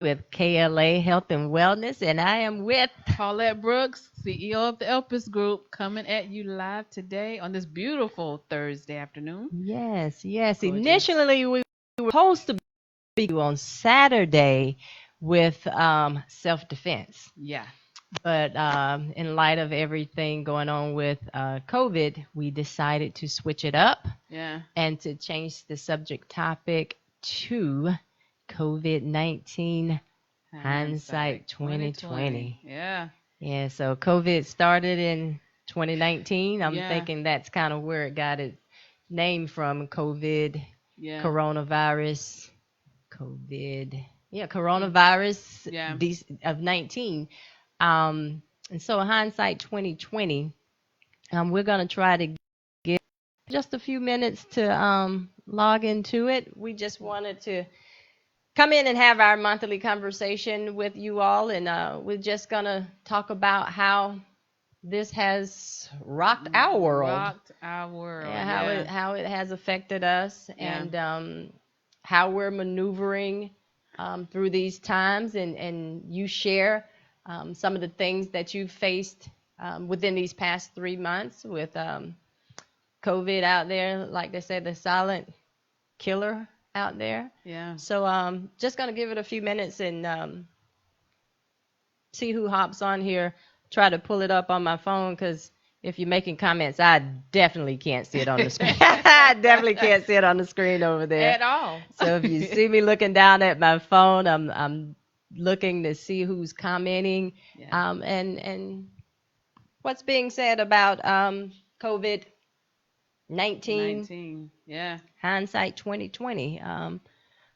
with KLA Health and Wellness, and I am with. Paulette Brooks, CEO of the Elpis Group, coming at you live today on this beautiful Thursday afternoon. Yes, yes. Gorgeous. Initially, we were supposed to be on Saturday with self-defense, Yeah. but in light of everything going on with COVID, we decided to switch it up Yeah. and to change the subject topic to COVID-19 hindsight 2020. 2020. Yeah. Yeah, so COVID started in 2019. I'm Yeah. thinking that's kind of where it got its name from. COVID, Yeah. coronavirus, COVID. Yeah, Mm. coronavirus Yeah. of 19. And so hindsight 2020, we're going to try to get just a few minutes to log into it. We just wanted to come in and have our monthly conversation with you all, and we're just going to talk about how this has rocked our world. Rocked our world. Yeah, Yeah. how it has affected us, Yeah. and how we're maneuvering through these times, and you share some of the things that you've faced within these past 3 months with COVID out there, like they said, the silent killer out there. Yeah. So just gonna give it a few minutes and see who hops on here. Try to pull it up on my phone because if you're making comments, I definitely can't see it on the screen. I definitely can't see it on the screen over there. At all. So if you see me looking down at my phone, I'm looking to see who's commenting, Yeah. and what's being said about COVID 19 19. Yeah. hindsight 2020.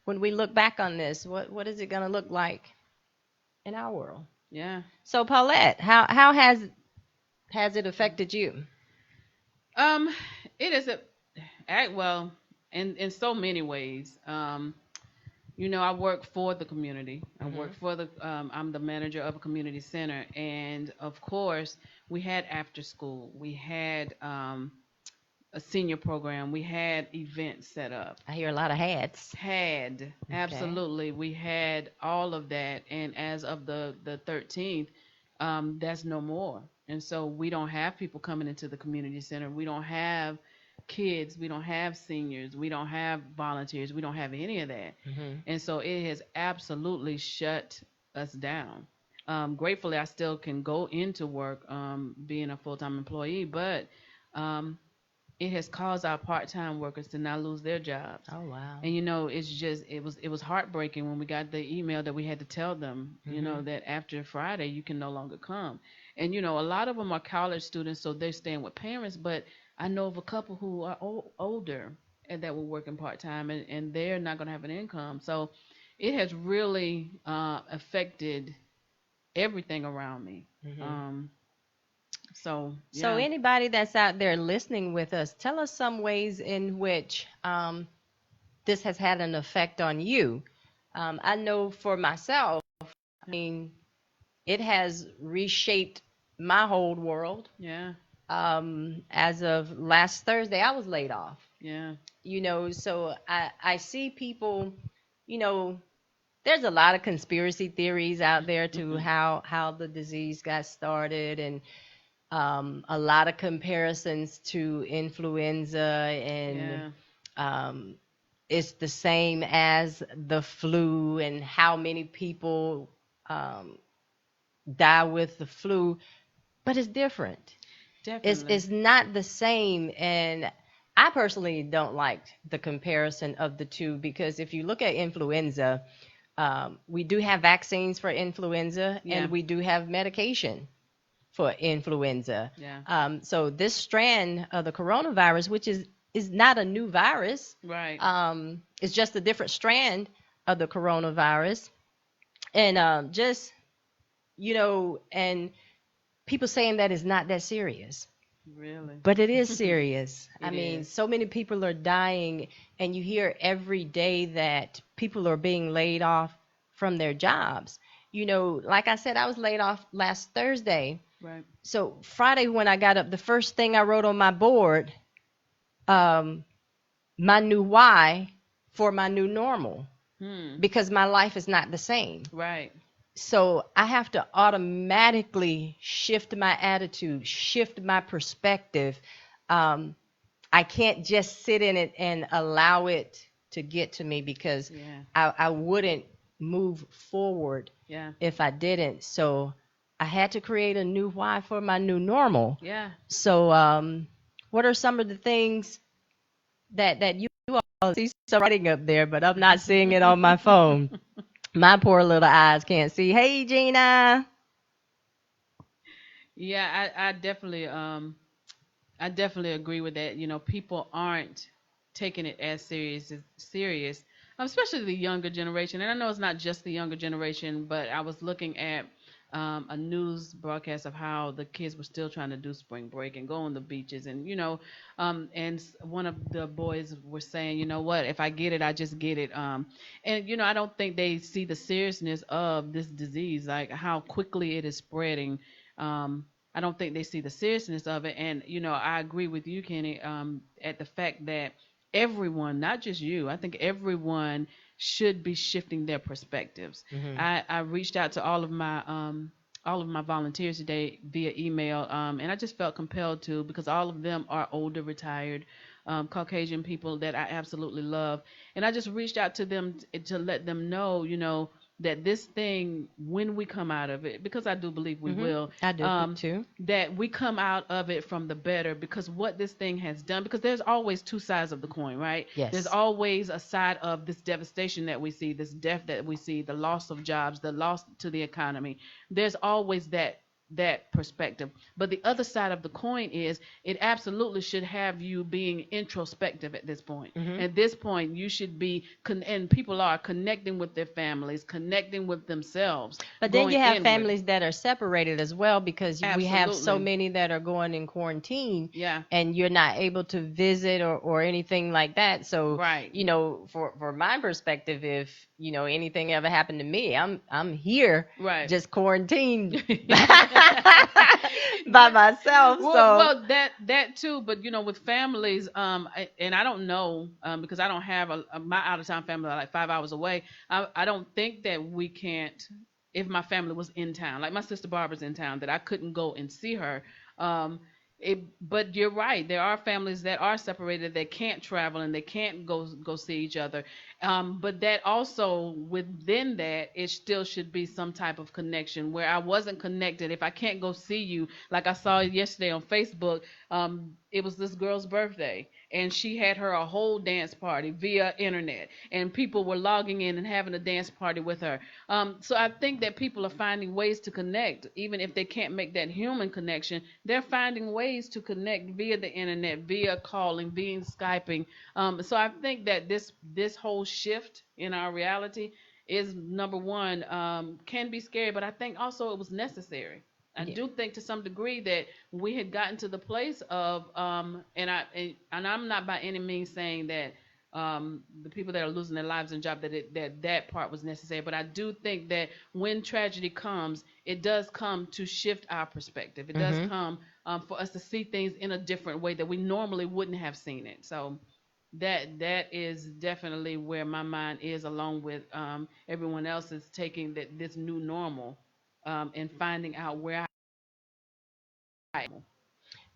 When we look back on this, what is it going to look like in our world? Yeah. So Paulette, how has it affected you? Um, it is well, in so many ways. I work for the community. I work Hmm. for I'm the manager of a community center. And of course, we had after school, we had a senior program, we had events set up. I hear a lot of hats. Okay. Absolutely. We had all of that. And as of the 13th, that's no more. And so we don't have people coming into the community center. We don't have kids. We don't have seniors. We don't have volunteers. We don't have any of that. Hmm. And so it has absolutely shut us down. Gratefully, I still can go into work, being a full time employee, but um, it has caused our part time workers to now lose their jobs. Oh wow. And it was heartbreaking when we got the email that we had to tell them, Hmm. that after Friday you can no longer come. And a lot of them are college students, so they're staying with parents. But I know of a couple who are older and that were working part time, and they're not going to have an income. So it has really affected everything around me. Hmm. Um, so So yeah, anybody that's out there listening with us, tell us some ways in which this has had an effect on you. I know for myself, I mean, it has reshaped my whole world. yeah, As of last Thursday, I was laid off. yeah, So I see people, you know, there's a lot of conspiracy theories out there to how the disease got started, and a lot of comparisons to influenza, and yeah, um, it's the same as the flu, and how many people um, die with the flu, but it's different. definitely, It's not the same, and I personally don't like the comparison of the two because if you look at influenza, we do have vaccines for influenza, yeah, and we do have medication for influenza. yeah, So this strand of the coronavirus, which is not a new virus, right. it's just a different strand of the coronavirus, and and people saying that is not that serious. Really? But it is serious. I It mean, is. so many people are dying, and you hear every day that people are being laid off from their jobs. Like I said, I was laid off last Thursday. Right. So Friday, when I got up, the first thing I wrote on my board, um, my new why for my new normal. Hmm. because my life is not the same. Right. So I have to automatically shift my attitude, shift my perspective. Um, I can't just sit in it and allow it to get to me, because Yeah. I wouldn't move forward Yeah. if I didn't. So I had to create a new why for my new normal. Yeah. So what are some of the things that you all see some writing up there, but I'm not seeing it on my phone. My poor little eyes can't see. Hey, Gina. Yeah, I definitely agree with that. You know, people aren't taking it as serious, especially the younger generation. And I know it's not just the younger generation, but I was looking at a news broadcast of how the kids were still trying to do spring break and go on the beaches, and one of the boys were saying, you know what, if I get it, I just get it. And I don't think they see the seriousness of this disease, like how quickly it is spreading. Um, I don't think they see the seriousness of it. And, I agree with you, Kenny, at the fact that everyone, not just you, I think everyone should be shifting their perspectives. Hmm. I reached out to all of my volunteers today via email, and I just felt compelled to, because all of them are older, retired, Caucasian people that I absolutely love. And I just reached out to them to let them know, that this thing, when we come out of it, because I do believe we Hmm. will, I do too. that we come out of it from the better, because what this thing has done, because there's always two sides of the coin, right? There's Yes. always a side of this devastation that we see, this death that we see, the loss of jobs, the loss to the economy. There's always that perspective. But the other side of the coin is, it absolutely should have you being introspective at this point. Hmm. At this point, you should be, and people are connecting with their families, connecting with themselves, But then going you have inward. families that are separated as well, because we have so Absolutely. many that are going in quarantine, Yeah. and you're not able to visit or anything like that. So, Right. for my perspective, if, anything ever happened to me, I'm here Right. just quarantined by myself. Well, So, that too, but with families, and I don't know, because I don't have my out of town family are like 5 hours away. I don't think that we can't, if my family was in town, like my sister Barbara's in town, that I couldn't go and see her. Um, but you're right. There are families that are separated that can't travel and they can't go see each other. But that also, within that, it still should be some type of connection where I wasn't connected. If I can't go see you, like I saw yesterday on Facebook, it was this girl's birthday, and she had her a whole dance party via internet, and people were logging in and having a dance party with her. So I think that people are finding ways to connect, even if they can't make that human connection. They're finding ways to connect via the internet, via calling, via Skyping. So I think that this whole shift in our reality is, number one, can be scary, but I think also it was necessary. I yeah. do think to some degree that we had gotten to the place of, and I'm not by any means saying that the people that are losing their lives and job, that part was necessary, but I do think that when tragedy comes, it does come to shift our perspective. It does Hmm. come for us to see things in a different way that we normally wouldn't have seen it. So that is definitely where my mind is, along with everyone else is taking this new normal, and finding out where I am.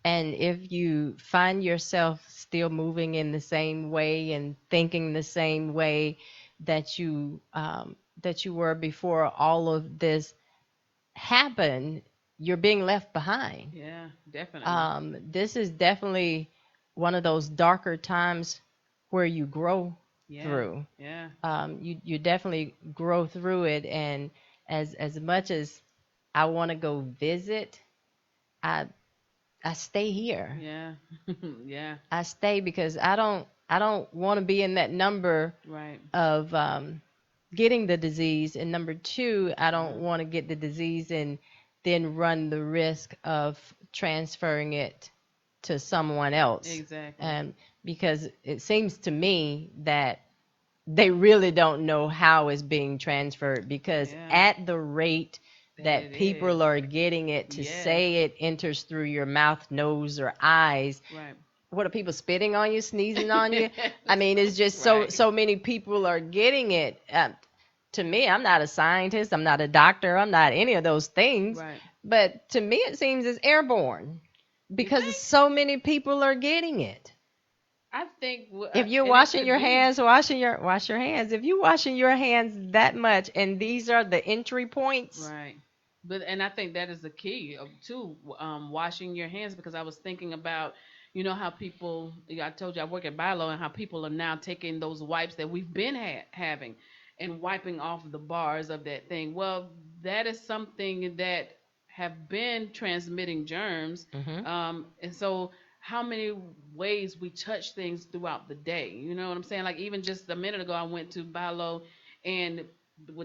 And if you find yourself still moving in the same way and thinking the same way that you were before all of this happened, you're being left behind. Yeah, definitely. This is definitely one of those darker times where you grow Yeah, through. yeah, You definitely grow through it, and as much as I want to go visit, I I stay here. yeah, yeah. I stay because I don't want to be in that number Right. of getting the disease, and number two, I don't Uh-huh. want to get the disease and then run the risk of transferring it to someone else. Exactly. Um, because it seems to me that they really don't know how it's being transferred, because Yeah, at the rate that that it is. people are getting it, to Yes. say it enters through your mouth, nose, or eyes, Right. what are people spitting on you, sneezing on you? I mean, it's just so Right. so many people are getting it. To me, I'm not a scientist, I'm not a doctor, I'm not any of those things. Right. But to me, it seems it's airborne You because think? so many people are getting it. I think, If you're and it washing could your be. hands, wash your hands. If you're washing your hands that much, and these are the entry points. Right. But and I think that is the key to washing your hands, because I was thinking about, how people. I told you I work at Bilo, and how people are now taking those wipes that we've been having and wiping off the bars of that thing. Well, that is something that have been transmitting germs, Hmm. and so how many ways we touch things throughout the day. You know what I'm saying? Like even just a minute ago, I went to Bilo, and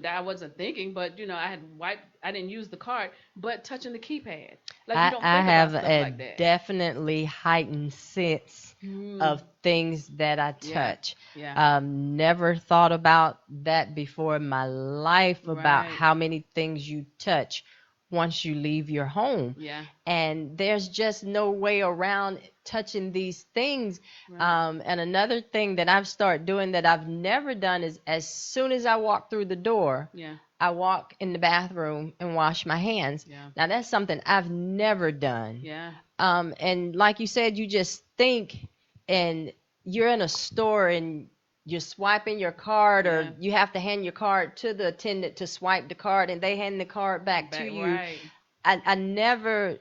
I wasn't thinking, but I had wiped. I didn't use the card, but touching the keypad, like you don't I think about have stuff a like that. definitely heightened sense Mm, of things that I yeah, touch. yeah, Never thought about that before in my life about right, how many things you touch once you leave your home. yeah, And there's just no way around touching these things. right, And another thing that I've started doing that I've never done is as soon as I walk through the door, yeah, I walk in the bathroom and wash my hands. yeah, Now that's something I've never done. yeah, And like you said, you just think, and you're in a store and you're swiping your card, yeah. or you have to hand your card to the attendant to swipe the card, and they hand the card back to Back you. right, I never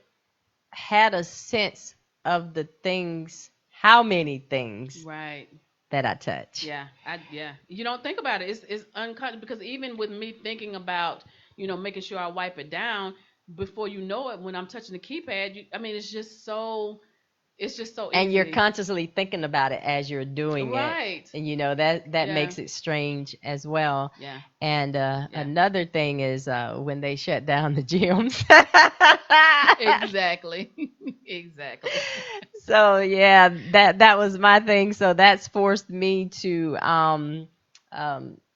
had a sense of the things, how many things right. that I touch. Yeah. You don't think about it. It's unconscious, because even with me thinking about making sure I wipe it down, before you know it, when I'm touching the keypad, I mean it's just so And easy you're to. constantly thinking about it as you're doing it. Right. And that Yeah. makes it strange as well. Yeah. And Yeah. another thing is when they shut down the gyms. Exactly. Exactly. So yeah, that was my thing. So that's forced me to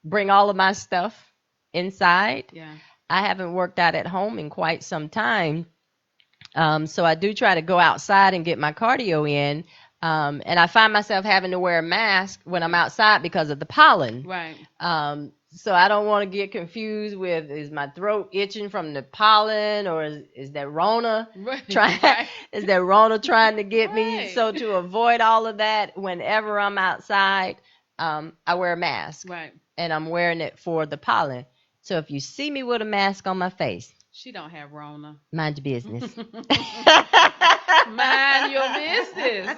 bring all of my stuff inside. Yeah. I haven't worked out at home in quite some time. So I do try to go outside and get my cardio in. And I find myself having to wear a mask when I'm Right. outside because of the pollen. Right. So I don't want to get confused with, is my throat itching from the pollen, or is that Rona Right. trying Right. is that Rona trying to get me? Right. So to avoid all of that, whenever I'm outside, I wear a mask, Right. and I'm wearing it for the pollen. So if you see me with a mask on my face, She don't have Rona. mind your business. Mind your business.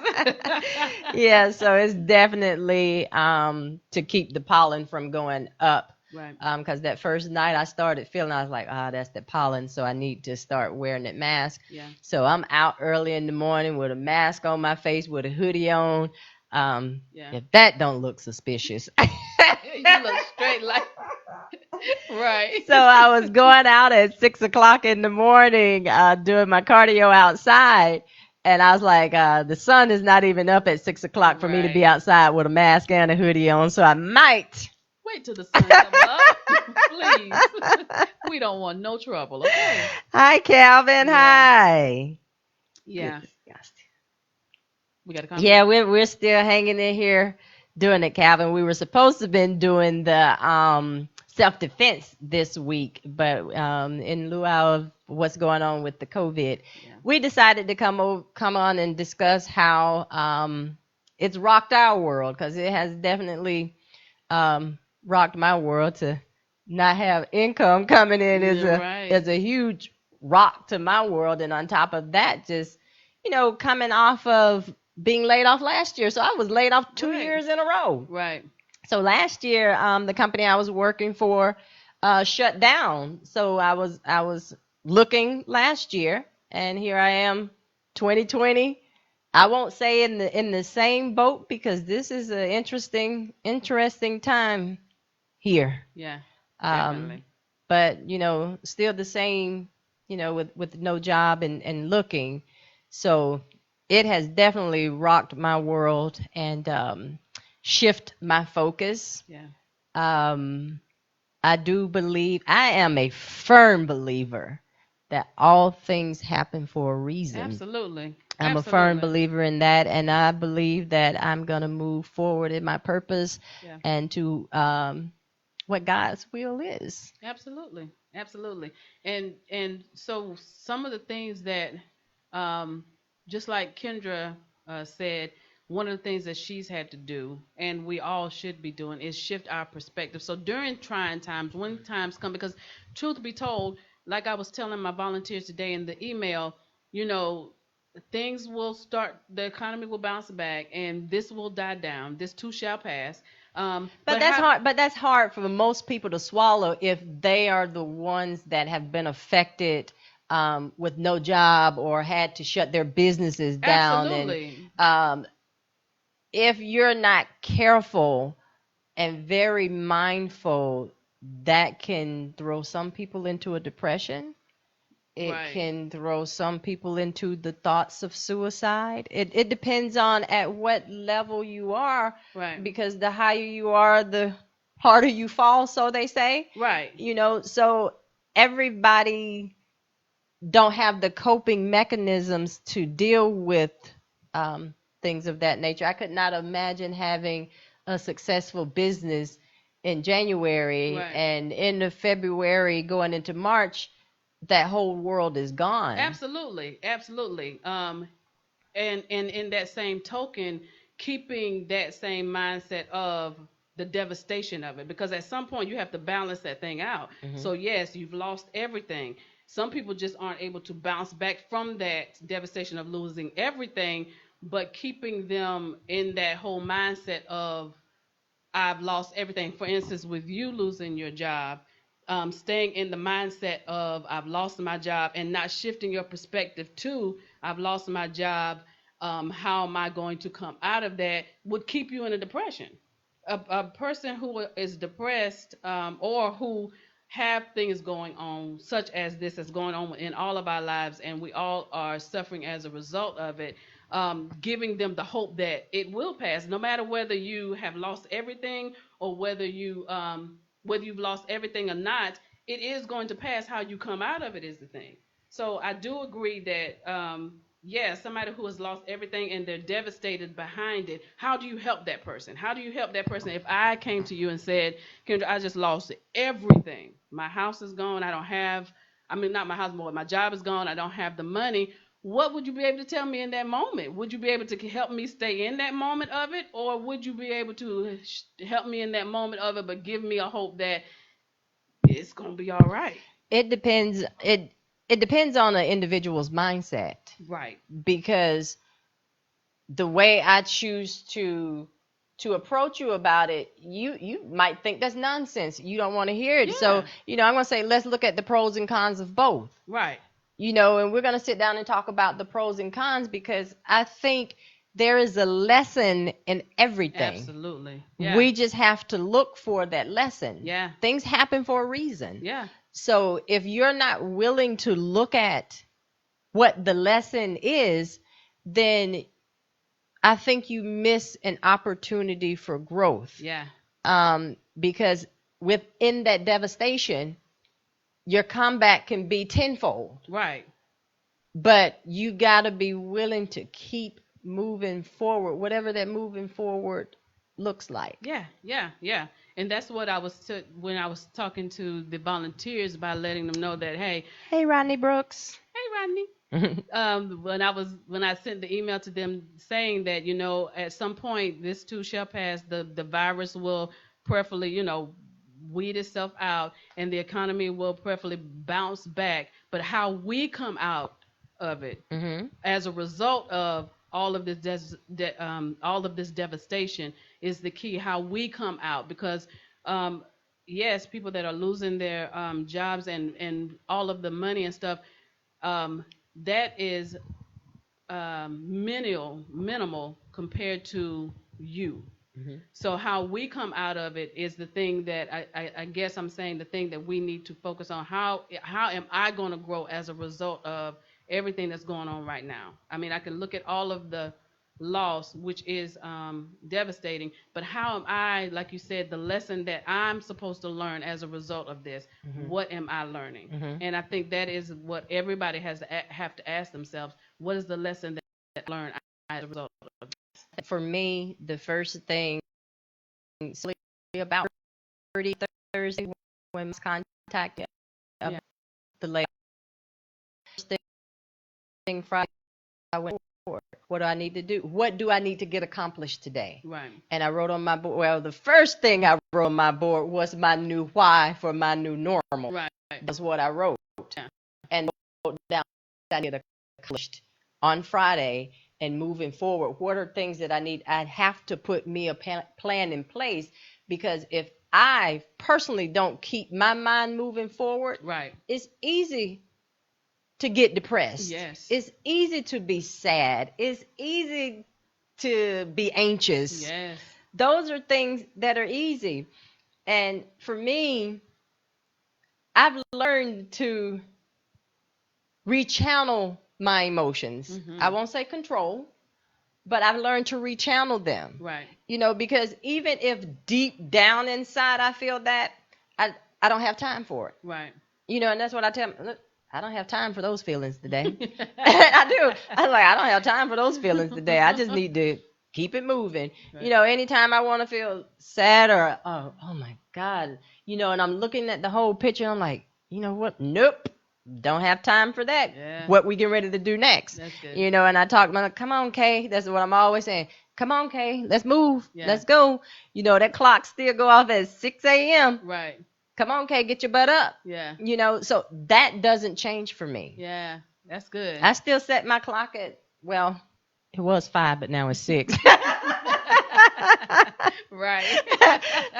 Yeah, so it's definitely to keep the pollen from going up. Right. Because that first night I started feeling, I was like, that's the pollen, so I need to start wearing that mask. Yeah. So I'm out early in the morning with a mask on my face, with a hoodie on. Yeah. If that don't look suspicious. You look straight like. Right. So I was going out at 6 o'clock in the morning, doing my cardio outside. And I was like, the sun is not even up at 6 o'clock for me to be Right. outside with a mask and a hoodie on. So I might. Wait till the sun comes up. Please. We don't want no trouble, okay? Hi, Calvin. Yeah. Hi. Yeah. We got a comment? Yeah, we're still hanging in here doing it, Calvin. We were supposed to have been doing the self-defense this week, but in lieu of what's going on with the COVID, Yeah. we decided to come on and discuss how it's rocked our world, because it has definitely rocked my world. To not have income coming in is Yeah, right. a huge rock to my world, and on top of that, just coming off of being laid off last year. So I was laid off 2 years in a row. Right. So last year, the company I was working for shut down. So I was looking last year, and here I am, 2020. I won't say in the same boat, because this is an interesting time here. Yeah. Um, Definitely. but still the same, with no job and looking. So it has definitely rocked my world and shift my focus. Yeah. I do believe, I am a firm believer that all things happen for a reason. Absolutely. I'm a firm Absolutely. believer in that, and I believe that I'm going to move forward in my purpose Yeah. and to what God's will is. Absolutely, absolutely, and so some of the things that, um, just like Kendra said, one of the things that she's had to do, and we all should be doing, is shift our perspective. So during trying times, when times come, because truth be told, like I was telling my volunteers today in the email, you know, things will start, the economy will bounce back, and this will die down. This too shall pass. But But that's how? hard. But that's hard for most people to swallow if they are the ones that have been affected with no job or had to shut their businesses down. And Absolutely. um, if you're not careful and very mindful, that can throw some people into a depression. It Right. can throw some people into the thoughts of suicide. It depends on at what level you are, Right. because the higher you are, the harder you fall, so they say. Right. So everybody don't have the coping mechanisms to deal with um, things of that nature. I could not imagine having a successful business in January Right. and into February going into March, that whole world is gone. Absolutely. Absolutely. And in that same token, keeping that same mindset of the devastation of it, because at some point you have to balance that thing out. Hmm. So yes, you've lost everything. Some people just aren't able to bounce back from that devastation of losing everything, but keeping them in that whole mindset of I've lost everything. For instance, with you losing your job, staying in the mindset of I've lost my job and not shifting your perspective to I've lost my job. How am I going to come out of that? Would keep you in a depression. A person who is depressed, or who have things going on, such as this is going on in all of our lives, and we all are suffering as a result of it, giving them the hope that it will pass, no matter whether you have lost everything or whether you've lost everything or not. It is going to pass. How you come out of it is the thing. So I do agree that, yeah, somebody who has lost everything and they're devastated behind it. How do you help that person? How do you help that person? If I came to you and said, Kendra, I just lost everything. My house is gone. I don't have. I mean, not my house, but my job is gone. I don't have the money. What would you be able to tell me in that moment? Would you be able to help me stay in that moment of it, or would you be able to help me in that moment of it, but give me a hope that it's gonna be all right? It depends. It depends on an individual's mindset, Right. because the way I choose to approach you about it, you might think that's nonsense. You don't want to hear it. So, Yeah. I'm going to say, let's look at the pros and cons of both. Right. And we're going to sit down and talk about the pros and cons, because I think there is a lesson in everything. Absolutely. Yeah. We just have to look for that lesson. Yeah. Things happen for a reason. Yeah. So if you're not willing to look at what the lesson is, then I think you miss an opportunity for growth. Yeah. Because within that devastation, your comeback can be tenfold. Right. But you got to be willing to keep moving forward, whatever that moving forward looks like. Yeah. Yeah. Yeah. And that's what I was when I was talking to the volunteers, by letting them know that, hey, Hey, Rodney Brooks. hey, Rodney. When I sent the email to them saying that, at some point this too shall pass, the virus will prayerfully, weed itself out, and the economy will prayerfully bounce back. But how we come out of it, Hmm. as a result of all of this devastation, is the key. How we come out, because, yes, people that are losing their jobs and all of the money and stuff, um, that is minimal compared to you. Hmm. So how we come out of it is the thing that I guess I'm saying, the thing that we need to focus on. How am I going to grow as a result of everything that's going on right now? I mean, I can look at all of the loss, which is devastating, but how am I, like you said, the lesson that I'm supposed to learn as a result of this? Hmm. What am I learning? Hmm. And I think that is what everybody have to ask themselves. What is the lesson that I learned as a result of For me, the first thing, about 30 Thursday when I was contacted yeah. the lady. First thing Friday, I went forward. What do I need to do? What do I need to get accomplished today? Right. And I wrote on my board. Well, the first thing I wrote on my board was my new why for my new normal. Right. That's what I wrote. Yeah. And wrote down what I need accomplished on Friday and moving forward. What are things that I need? I have to put me a plan in place, because if I personally don't keep my mind moving forward, Right. it's easy to get depressed. Yes. It's easy to be sad. It's easy to be anxious. Yes. Those are things that are easy. And for me, I've learned to rechannel my emotions. Mm-hmm. I won't say control, but I've learned to rechannel them. Right. Because even if deep down inside I feel that, I don't have time for it. Right. And that's what I tell them. Look, I don't have time for those feelings today. I do. I'm like, I don't have time for those feelings today. I just need to keep it moving. Right. Anytime I want to feel sad or, oh my God, and I'm looking at the whole picture, I'm like, you know what? Nope. Don't have time for that. Yeah. What we get ready to do next. That's good. And I talk about, come on, Kay. That's what I'm always saying. Come on, Kay. Let's move. Yeah. Let's go. That clock still go off at 6 a.m. Right. Come on, Kay, get your butt up. Yeah. So that doesn't change for me. Yeah. That's good. I still set my clock at, well, it was 5, but now it's 6. Right.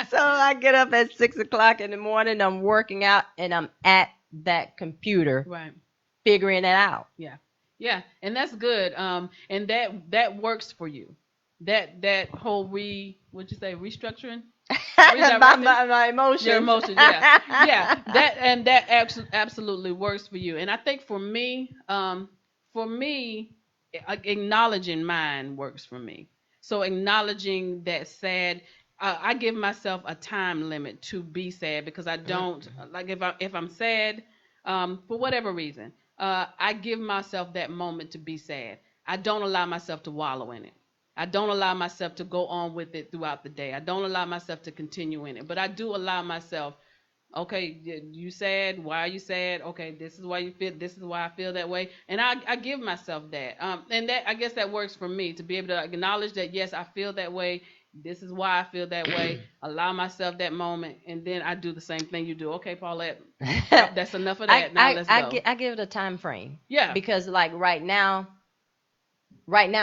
So I get up at 6 o'clock in the morning, I'm working out, and I'm at that computer Right. figuring it out. Yeah. Yeah. And that's good. And that works for you. That whole what'd you say, restructuring? my emotions. Your emotions, yeah. Yeah. That absolutely works for you. And I think for me, acknowledging mine works for me. So acknowledging that sad, I give myself a time limit to be sad, because I don't like if I'm sad, for whatever reason, I give myself that moment to be sad. I don't allow myself to wallow in it. I don't allow myself to go on with it throughout the day. I don't allow myself to continue in it, but I do allow myself. Okay, you sad? Why are you sad? Okay, this is why you feel. This is why I feel that way, and I give myself that. And that, I guess that works for me, to be able to acknowledge that, yes, I feel that way. This is why I feel that way. Allow myself that moment, and then I do the same thing you do. Okay, Paulette, that's enough of that. Now let's go. I give it a time frame. Yeah. Because like right now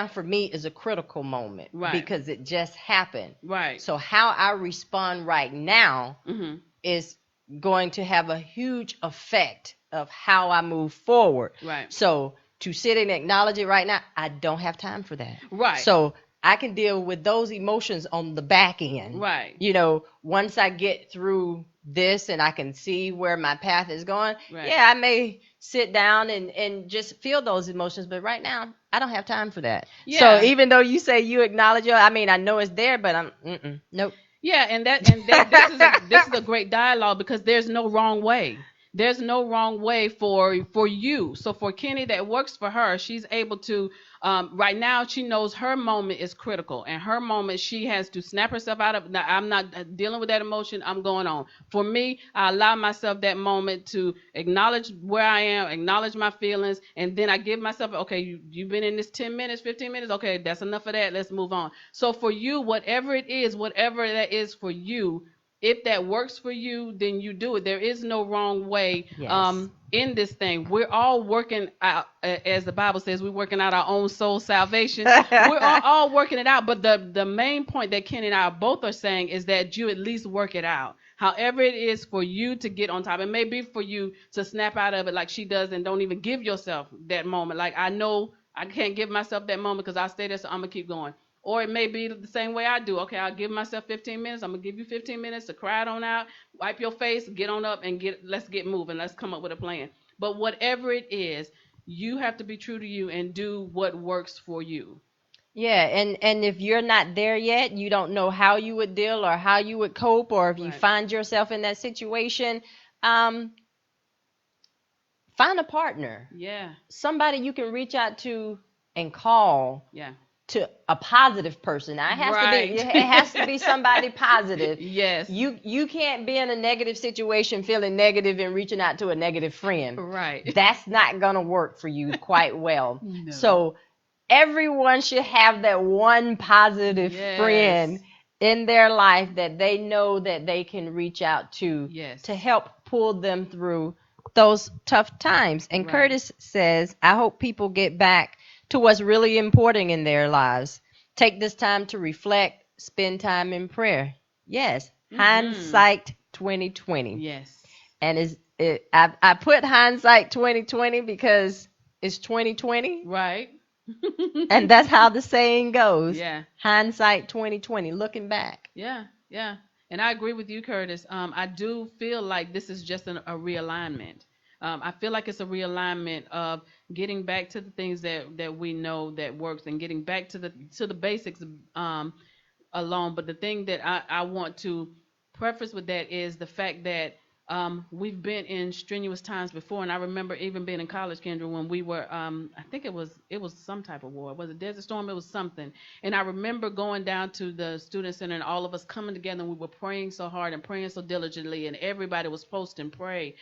for me is a critical moment. Right. Because it just happened. Right. So how I respond right now is going to have a huge effect of how I move forward. Right. So to sit and acknowledge it right now, I don't have time for that. Right. So I can deal with those emotions on the back end. Right. Once I get through this and I can see where my path is going, Right. yeah, I may sit down and just feel those emotions. But right now, I don't have time for that. Yeah. So even though you say you acknowledge it, I know it's there, but nope. Yeah, and this is a great dialogue, because there's no wrong way. There's no wrong way for you. So for Kenny, that works for her. She's able to, right now, she knows her moment is critical, and her moment, she has to snap herself out of. Now, I'm not dealing with that emotion. I'm going on. For me, I allow myself that moment to acknowledge where I am, acknowledge my feelings, and then I give myself, okay, you've been in this 10 minutes, 15 minutes. Okay, that's enough of that. Let's move on. So for you, whatever that is for you, if that works for you, then you do it. There is no wrong way. Yes. In this thing. We're all working out, as the Bible says, we're working out our own soul salvation. We're all working it out. But the main point that Kenny and I both are saying is that you at least work it out. However it is for you to get on top. It may be for you to snap out of it like she does and don't even give yourself that moment. Like, I know I can't give myself that moment because I'll stay there, so I'm going to keep going. Or it may be the same way I do. Okay, I'll give myself 15 minutes. I'm going to give you 15 minutes to cry it on out, wipe your face, get on up, and let's get moving. Let's come up with a plan. But whatever it is, you have to be true to you and do what works for you. Yeah, and if you're not there yet, you don't know how you would deal or how you would cope, or if you find yourself in that situation, find a partner. Yeah. Somebody you can reach out to and call Yeah. to a positive person. Now Right. it has to be somebody positive. Yes. You can't be in a negative situation feeling negative and reaching out to a negative friend. Right. That's not gonna work for you quite well. No. So everyone should have that one positive friend Yes. in their life that they know that they can reach out to Yes. help pull them through those tough times. And Right. Curtis says, I hope people get back to what's really important in their lives. Take this time to reflect, spend time in prayer. Yes, hindsight 2020. Yes. And I put hindsight 2020 because it's 2020. Right. And that's how the saying goes. Yeah. Hindsight 2020, looking back. Yeah. Yeah. And I agree with you, Curtis. I do feel like this is just a realignment. I feel like it's a realignment of getting back to the things that we know that works and getting back to the basics alone. But the thing that I want to preface with that is the fact that we've been in strenuous times before, and I remember even being in college, Kendra, when we were, I think it was some type of war. Was it Desert Storm? It was something. And I remember going down to the student center and all of us coming together, and we were praying so hard and praying so diligently, and everybody was posting, pray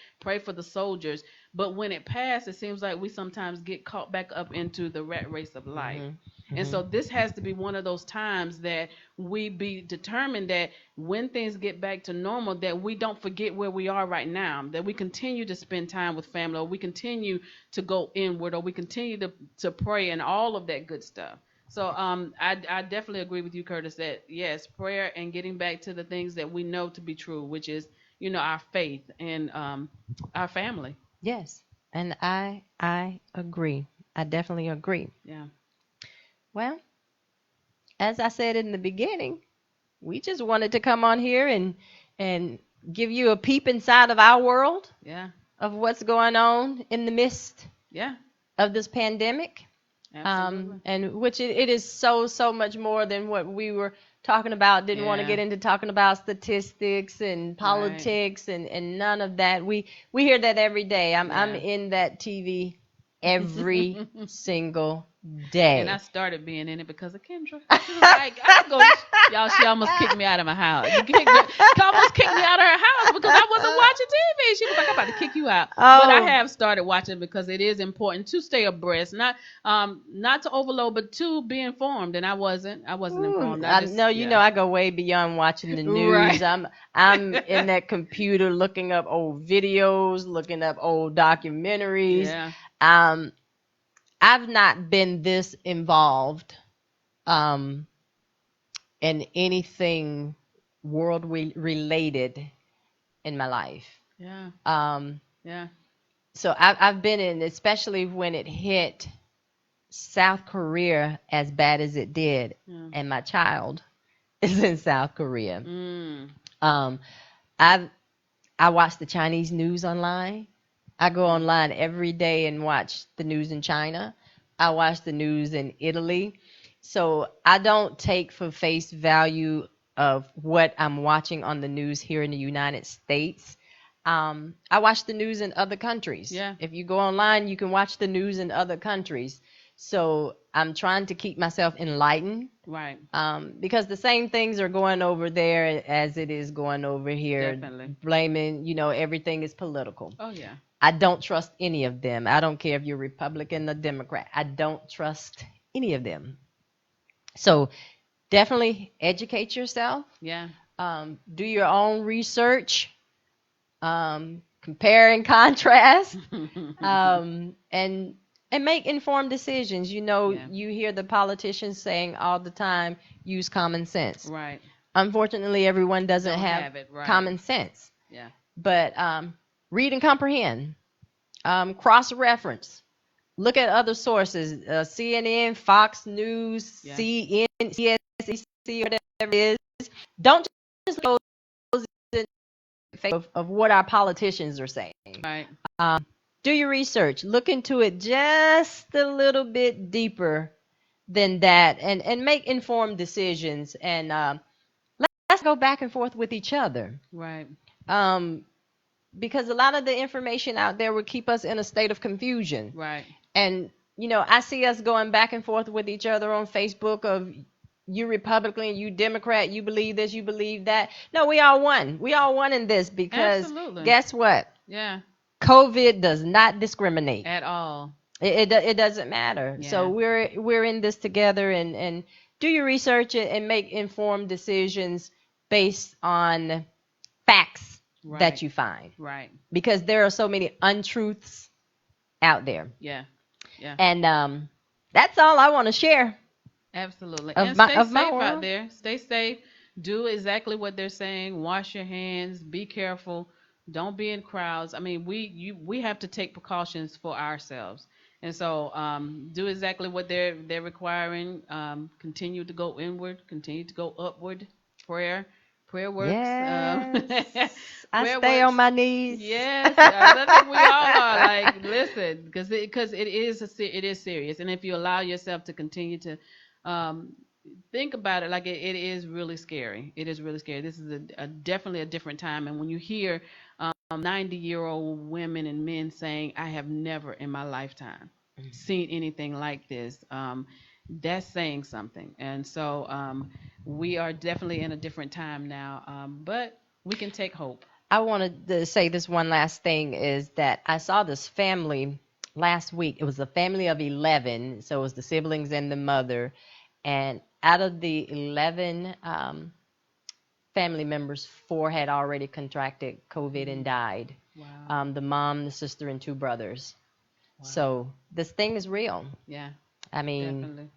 for the soldiers. But when it passed, it seems like we sometimes get caught back up into the rat race of life. Mm-hmm. And so this has to be one of those times that we be determined that when things get back to normal, that we don't forget where we are right now, that we continue to spend time with family, or we continue to go inward, or we continue to pray and all of that good stuff. So I definitely agree with you, Curtis, that yes, prayer and getting back to the things that we know to be true, which is, our faith and our family. Yes, and I agree. I definitely agree. Yeah. Well, as I said in the beginning, we just wanted to come on here and give you a peep inside of our world, Yeah. of what's going on in the midst Yeah. of this pandemic. Absolutely. And which it is so much more than what we were talking about. Didn't want to Yeah. get into talking about statistics and politics and none of that. We hear that every day. I'm Yeah. in that TV every single day. And I started being in it because of Kendra. She was like, y'all, she almost kicked me out of my house. She almost kicked me out of her house because I wasn't watching TV. She was like, I'm about to kick you out. Oh. But I have started watching because it is important to stay abreast, not to overload, but to be informed. And I wasn't informed. I go way beyond watching the news. Right. I'm in that computer looking up old videos, looking up old documentaries. Yeah. I've not been this involved in anything world related in my life. Yeah. Yeah. So I've been in, especially when it hit South Korea as bad as it did, Yeah. and my child is in South Korea. Mm. I watch the Chinese news online. I go online every day and watch the news in China. I watch the news in Italy. So I don't take for face value of what I'm watching on the news here in the United States. I watch the news in other countries. Yeah. If you go online, you can watch the news in other countries. So I'm trying to keep myself enlightened. Right. Because the same things are going over there as it is going over here. Definitely. Blaming, everything is political. Oh, yeah. I don't trust any of them. I don't care if you're Republican or Democrat. I don't trust any of them. So definitely educate yourself. Yeah. Do your own research. Compare and contrast. And make informed decisions. Yeah. You hear the politicians saying all the time, use common sense. Right. Unfortunately, everyone doesn't Don't have it, right. common sense. Yeah. But read and comprehend. Cross-reference. Look at other sources. CNN, Fox News, Yeah. CN, CSEC, whatever it is. Don't just go in of what our politicians are saying. Right. Do your research. Look into it just a little bit deeper than that, and make informed decisions. And let's go back and forth with each other. Right. Because a lot of the information out there will keep us in a state of confusion. Right. And I see us going back and forth with each other on Facebook of you Republican, you Democrat, you believe this, you believe that. No, we all won. We all won in this because Absolutely. guess what? Yeah. COVID does not discriminate. At all. It doesn't matter. So Yeah. we're in this together, and do your research and make informed decisions based on facts that Right. you find, Right. because there are so many untruths out there. Yeah. Yeah. And that's all I want to share Absolutely. of And my stay of my safe out world. there. Stay safe. Do exactly what they're saying. Wash your hands. Be careful. Don't be in crowds. I mean, we have to take precautions for ourselves. And so, do exactly what they're requiring. Continue to go inward. Continue to go upward. Prayer. Prayer works. Yes, I Prayer stay on works. my knees. Yes, I think we all are. Like, listen, because it is serious, and if you allow yourself to continue to um, think about it, like it is really scary. It is really scary. This is definitely a different time, and when you hear 90-year-old women and men saying, "I have never in my lifetime seen anything like this," that's saying something. And so we are definitely in a different time now, but we can take hope. I wanted to say this one last thing is that I saw this family last week. It was a family of 11, so it was the siblings and the mother. And out of the 11 family members, 4 had already contracted COVID and died. Wow. The mom, the sister, and 2 brothers. Wow. So this thing is real. Yeah, I mean, definitely.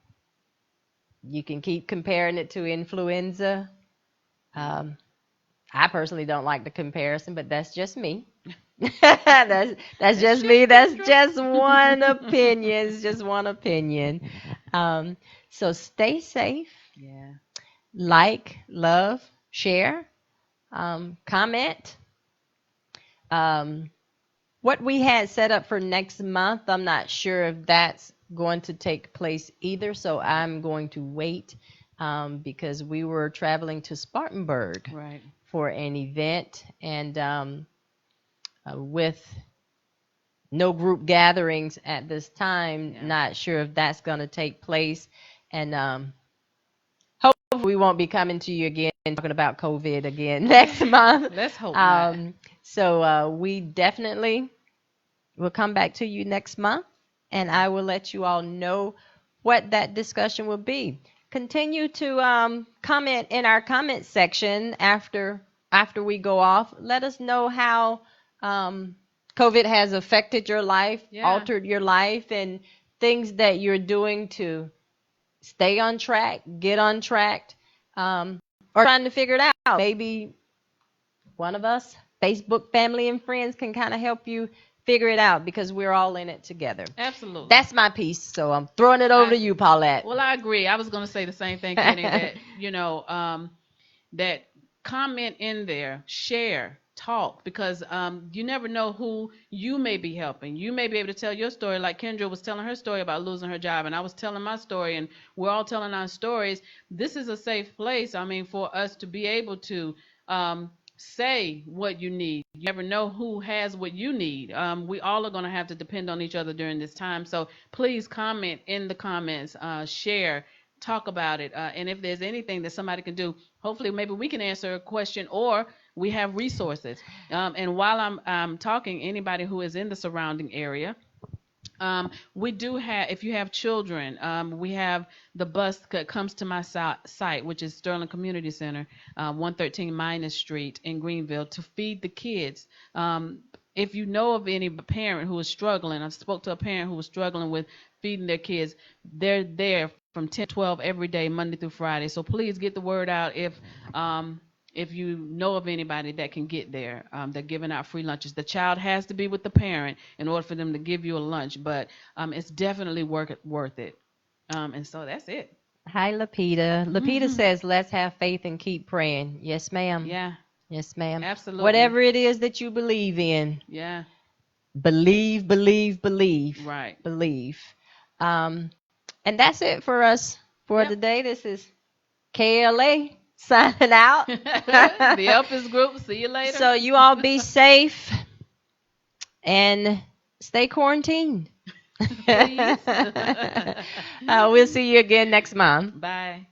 you can keep comparing it to influenza. I personally don't like the comparison, but that's just me. That's just me. That's just one opinion. It's just one opinion. Um, so stay safe. Yeah. Like, love, share, comment. Um, what we had set up for next month, I'm not sure if that's going to take place either. So I'm going to wait because we were traveling to Spartanburg Right. for an event, and with no group gatherings at this time, Yeah. not sure if that's going to take place. And hopefully we won't be coming to you again talking about COVID again next month. Let's hope not. So we definitely will come back to you next month, and I will let you all know what that discussion will be. Continue to comment in our comment section after we go off. Let us know how COVID has affected your life, Yeah. altered your life, and things that you're doing to stay on track, get on track, or trying to figure it out. Maybe one of us, Facebook family and friends, can kind of help you figure it out because we're all in it together. Absolutely. That's my piece. So I'm throwing it over to you, Paulette. Well, I agree. I was going to say the same thing, Kenny, that, that comment in there, share, talk, because you never know who you may be helping. You may be able to tell your story, like Kendra was telling her story about losing her job, and I was telling my story, and we're all telling our stories. This is a safe place, I mean, for us to be able to say what you need. You never know who has what you need. We all are going to have to depend on each other during this time. So please comment in the comments, share, talk about it. And if there's anything that somebody can do, hopefully maybe we can answer a question, or we have resources. And while I'm talking, anybody who is in the surrounding area, we do have, if you have children, we have the bus that comes to my site, which is Sterling Community Center, 113 Minus Street in Greenville, to feed the kids. If you know of any parent who is struggling, I spoke to a parent who was struggling with feeding their kids. They're there from 10 to 12 every day, Monday through Friday. So please get the word out if you know of anybody that can get there. They're giving out free lunches. The child has to be with the parent in order for them to give you a lunch, but it's definitely worth it. And so that's it. Hi, Lapita. Lapita says, let's have faith and keep praying. Yes, ma'am. Yeah, Yes, ma'am. absolutely. Whatever it is that you believe in, Yeah, believe, believe, believe, right. believe. And that's it for us for Yep. today. This is KLA signing out. The Elpis Group. See you later. So you all be safe and stay quarantined. Please. We'll see you again next month. Bye.